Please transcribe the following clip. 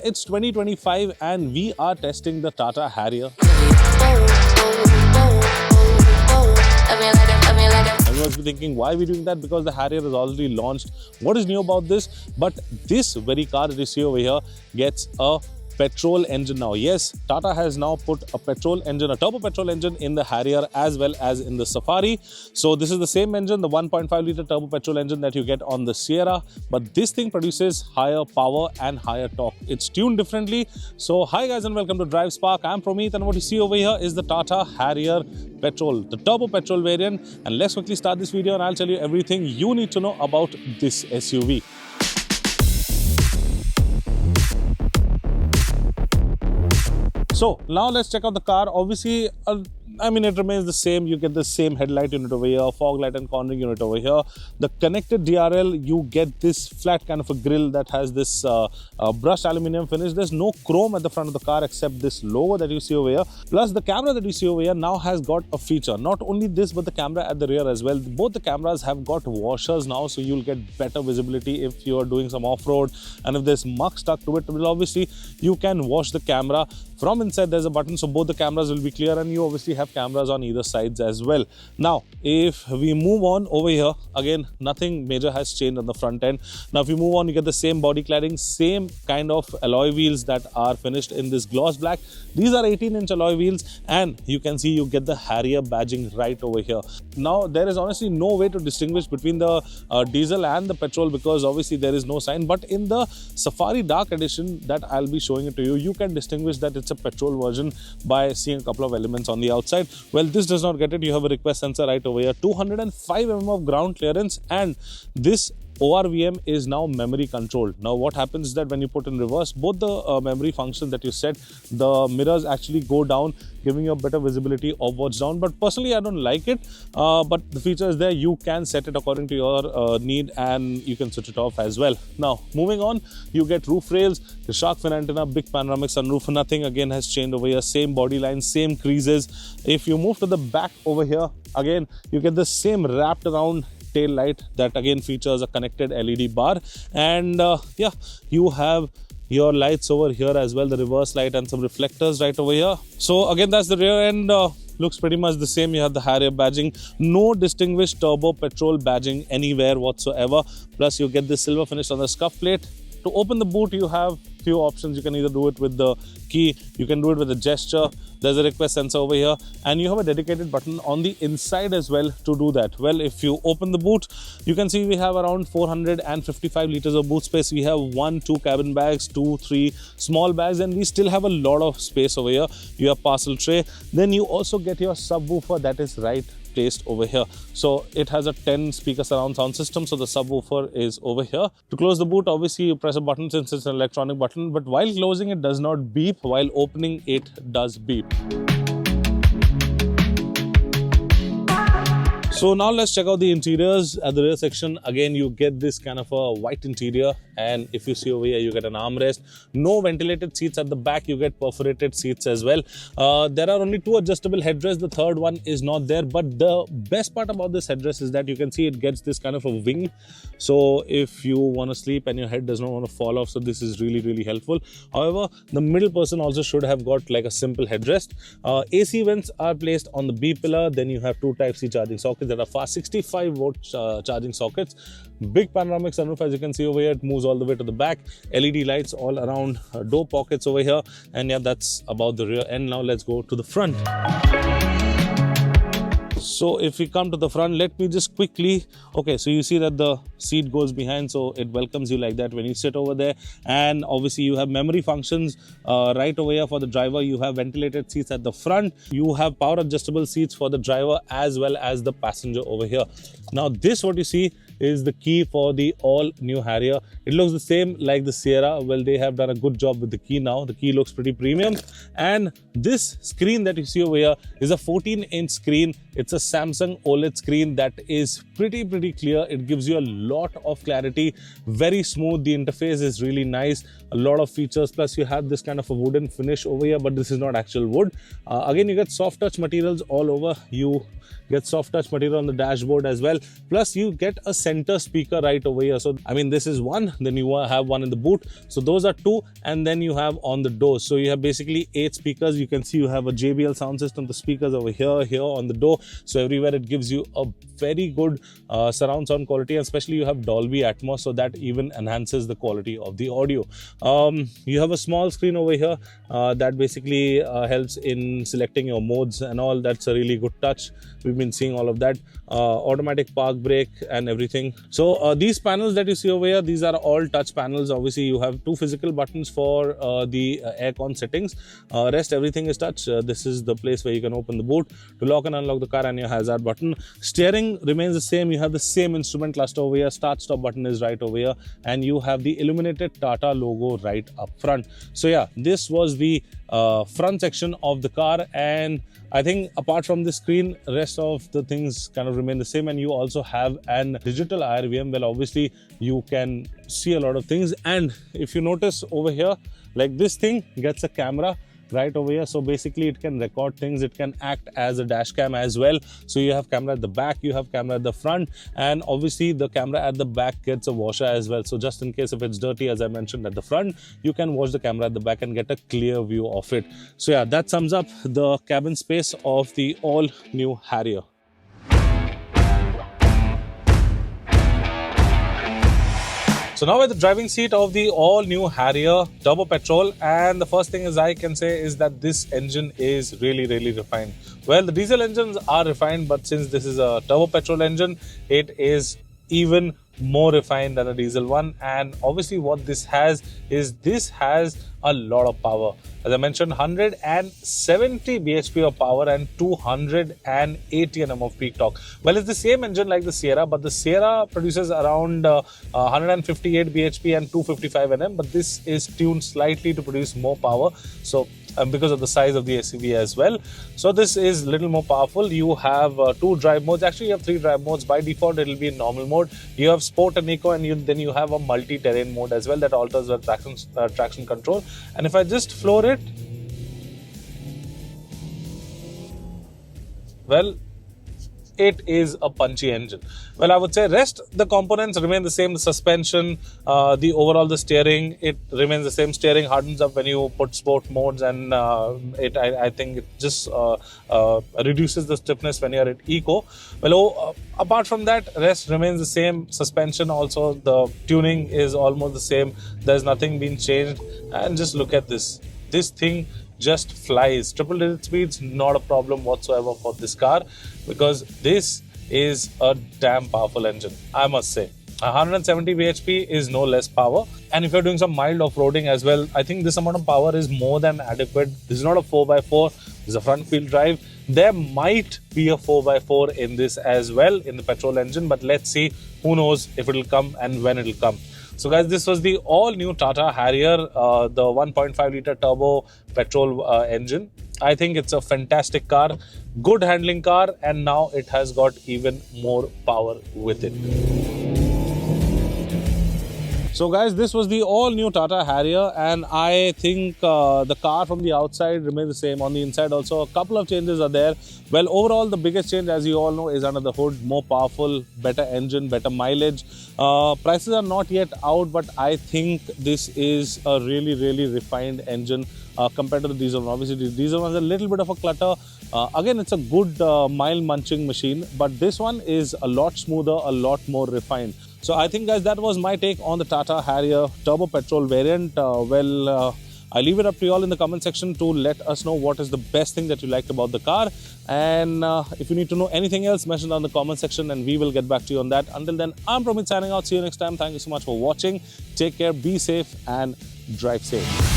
it's 2025 and we are testing the Tata Harrier. And you must be thinking, why are we doing that? Because the Harrier is already launched. What is new about this? But this very car that you see over here gets a petrol engine now. Yes, Tata has now put a petrol engine, a turbo petrol engine in the Harrier as well as in the Safari. So this is the same engine, the 1.5 litre turbo petrol engine that you get on the Sierra, but this thing produces higher power and higher torque. It's tuned differently. So hi guys and welcome to Drive Spark. I'm Promeet and what you see over here is the Tata Harrier petrol, the turbo petrol variant. And let's quickly start this video and I'll tell you everything you need to know about this SUV. So now let's check out the car. Obviously, it remains the same. You get the same headlight unit over here, fog light and cornering unit over here. The connected DRL, you get this flat kind of a grille that has this brushed aluminium finish. There's no chrome at the front of the car except this logo that you see over here. Plus the camera that you see over here now has got a feature. Not only this, but the camera at the rear as well. Both the cameras have got washers now, so you'll get better visibility if you are doing some off-road. And if there's muck stuck to it, well, obviously you can wash the camera. From inside there's a button, so both the cameras will be clear, and you obviously have cameras on either sides as well. Now if we move on over here, again nothing major has changed on the front end. Now if you move on, you get the same body cladding, same kind of alloy wheels that are finished in this gloss black. These are 18-inch alloy wheels, and you can see you get the Harrier badging right over here. Now there is honestly no way to distinguish between the diesel and the petrol because obviously there is no sign, but in the Safari Dark Edition that I'll be showing it to you, you can distinguish that it's a petrol version by seeing a couple of elements on the outside. Well, this does not get it. You have a request sensor right over here, 205 mm of ground clearance, and this ORVM is now memory controlled. Now what happens is that when you put in reverse, both the memory functions that you set, the mirrors actually go down, giving you a better visibility of what's down. But personally I don't like it, but the feature is there. You can set it according to your need and you can switch it off as well. Now moving on, you get roof rails, the shark fin antenna, big panoramic sunroof. Nothing again has changed over here, same body line, same creases. If you move to the back over here, again you get the same wrapped around tail light that again features a connected LED bar, and yeah, you have your lights over here as well, the reverse light and some reflectors right over here. So again, that's the rear end. Looks pretty much the same. You have the Harrier badging, no distinguished turbo petrol badging anywhere whatsoever. Plus you get the silver finish on the scuff plate. To open the boot, you have few options. You can either do it with the key, you can do it with a gesture. There's a request sensor over here, and you have a dedicated button on the inside as well to do that. Well, if you open the boot, you can see we have around 455 liters of boot space. We have 2 cabin bags, 3 small bags, and we still have a lot of space over here. You have parcel tray. Then you also get your subwoofer that is right placed over here. So it has a 10 speaker surround sound system, so the subwoofer is over here. To close the boot, obviously you press a button since it's an electronic button, but while closing it does not beep, while opening it does beep. So now let's check out the interiors. At the rear section, again you get this kind of a white interior, and if you see over here, you get an armrest. No ventilated seats at the back, you get perforated seats as well. There are only 2 adjustable headrests. The third one is not there, but the best part about this headrest is that you can see it gets this kind of a wing. So if you want to sleep and your head does not want to fall off, so this is really helpful. However, the middle person also should have got like a simple headrest. AC vents are placed on the B pillar. Then you have 2 Type-C charging sockets that are fast 65 volt charging sockets. Big panoramic sunroof, as you can see over here, it moves all the way to the back. LED lights all around, door pockets over here, and yeah, that's about the rear end. Now let's go to the front. So if we come to the front, let me just quickly, okay, so you see that the seat goes behind, so it welcomes you like that when you sit over there. And obviously you have memory functions right over here for the driver. You have ventilated seats at the front. You have power adjustable seats for the driver as well as the passenger over here. Now this, what you see, is the key for the all new Harrier. It looks the same like the Sierra. Well, they have done a good job with the key now. The key looks pretty premium, and this screen that you see over here is a 14-inch screen. It's It's a Samsung OLED screen that is pretty clear. It gives you a lot of clarity, very smooth. The interface is really nice, a lot of features. Plus you have this kind of a wooden finish over here, but this is not actual wood. Again, you get soft touch materials all over. You get soft touch material on the dashboard as well. Plus you get a center speaker right over here. So I mean, this is one, then you have one in the boot. So those are two, and then you have on the door. So you have basically 8 speakers. You can see you have a JBL sound system, the speakers over here on the door. So everywhere it gives you a very good surround sound quality, and especially you have Dolby Atmos, so that even enhances the quality of the audio. You have a small screen over here that basically helps in selecting your modes and all. That's a really good touch. We've been seeing all of that. Automatic park brake and everything. So these panels that you see over here, these are all touch panels. Obviously you have 2 physical buttons for the aircon settings. Rest everything is touch. This is the place where you can open the boot to lock and unlock the car, and your hazard button. Steering remains the same. You have the same instrument cluster over here. Start stop button is right over here, and you have the illuminated Tata logo right up front. So yeah, this was the front section of the car, and I think apart from the screen, rest of the things kind of remain the same. And you also have an digital IRVM. Well, obviously you can see a lot of things, and if you notice over here, like this thing gets a camera right over here. So basically it can record things. It can act as a dash cam as well. So you have camera at the back, you have camera at the front, and obviously the camera at the back gets a washer as well. So just in case if it's dirty, as I mentioned at the front, you can wash the camera at the back and get a clear view of it. So yeah, that sums up the cabin space of the all new Harrier. So now we're at the driving seat of the all-new Harrier turbo petrol, and the first thing I can say is that this engine is really refined. Well, the diesel engines are refined, but since this is a turbo petrol engine, it is even more refined than a diesel one. And obviously what this has is a lot of power. As I mentioned, 170 bhp of power and 280 Nm of peak torque. Well, it's the same engine like the Sierra, but the Sierra produces around 158 bhp and 255 Nm, but this is tuned slightly to produce more power. So because of the size of the SUV as well. So this is a little more powerful. You have 2 drive modes. Actually, you have 3 drive modes. By default, it will be in normal mode. You have Sport and Eco, and then you have a multi-terrain mode as well that alters the traction control. And if I just floor it, well, it is a punchy engine. Well, I would say rest the components remain the same. The suspension, the steering, it remains the same. Steering hardens up when you put sport modes, and I think it just reduces the stiffness when you're at eco. Well, apart from that, rest remains the same. Suspension also, the tuning is almost the same. There's nothing been changed. And just look at this. This thing just flies. Triple digit speeds, not a problem whatsoever for this car, because this is a damn powerful engine, I must say. 170 bhp is no less power, and if you're doing some mild off-roading as well, I think this amount of power is more than adequate. This is not a 4x4, this is a front wheel drive. There might be a 4x4 in this as well, in the petrol engine, but let's see. Who knows if it'll come and when it'll come. So guys, this was the all-new Tata Harrier, the 1.5-litre turbo petrol engine. I think it's a fantastic car, good handling car, and now it has got even more power with it. So guys, this was the all-new Tata Harrier, and I think the car from the outside remains the same. On the inside also, a couple of changes are there. Well, overall, the biggest change, as you all know, is under the hood. More powerful, better engine, better mileage. Prices are not yet out, but I think this is a really refined engine compared to the diesel one. Obviously, the diesel one is a little bit of a clutter. Again, it's a good mile munching machine, but this one is a lot smoother, a lot more refined. So I think, guys, that was my take on the Tata Harrier turbo petrol variant. I leave it up to you all in the comment section to let us know what is the best thing that you liked about the car. And if you need to know anything else, mention down in the comment section and we will get back to you on that. Until then, I'm Promit signing out. See you next time. Thank you so much for watching. Take care, be safe and drive safe.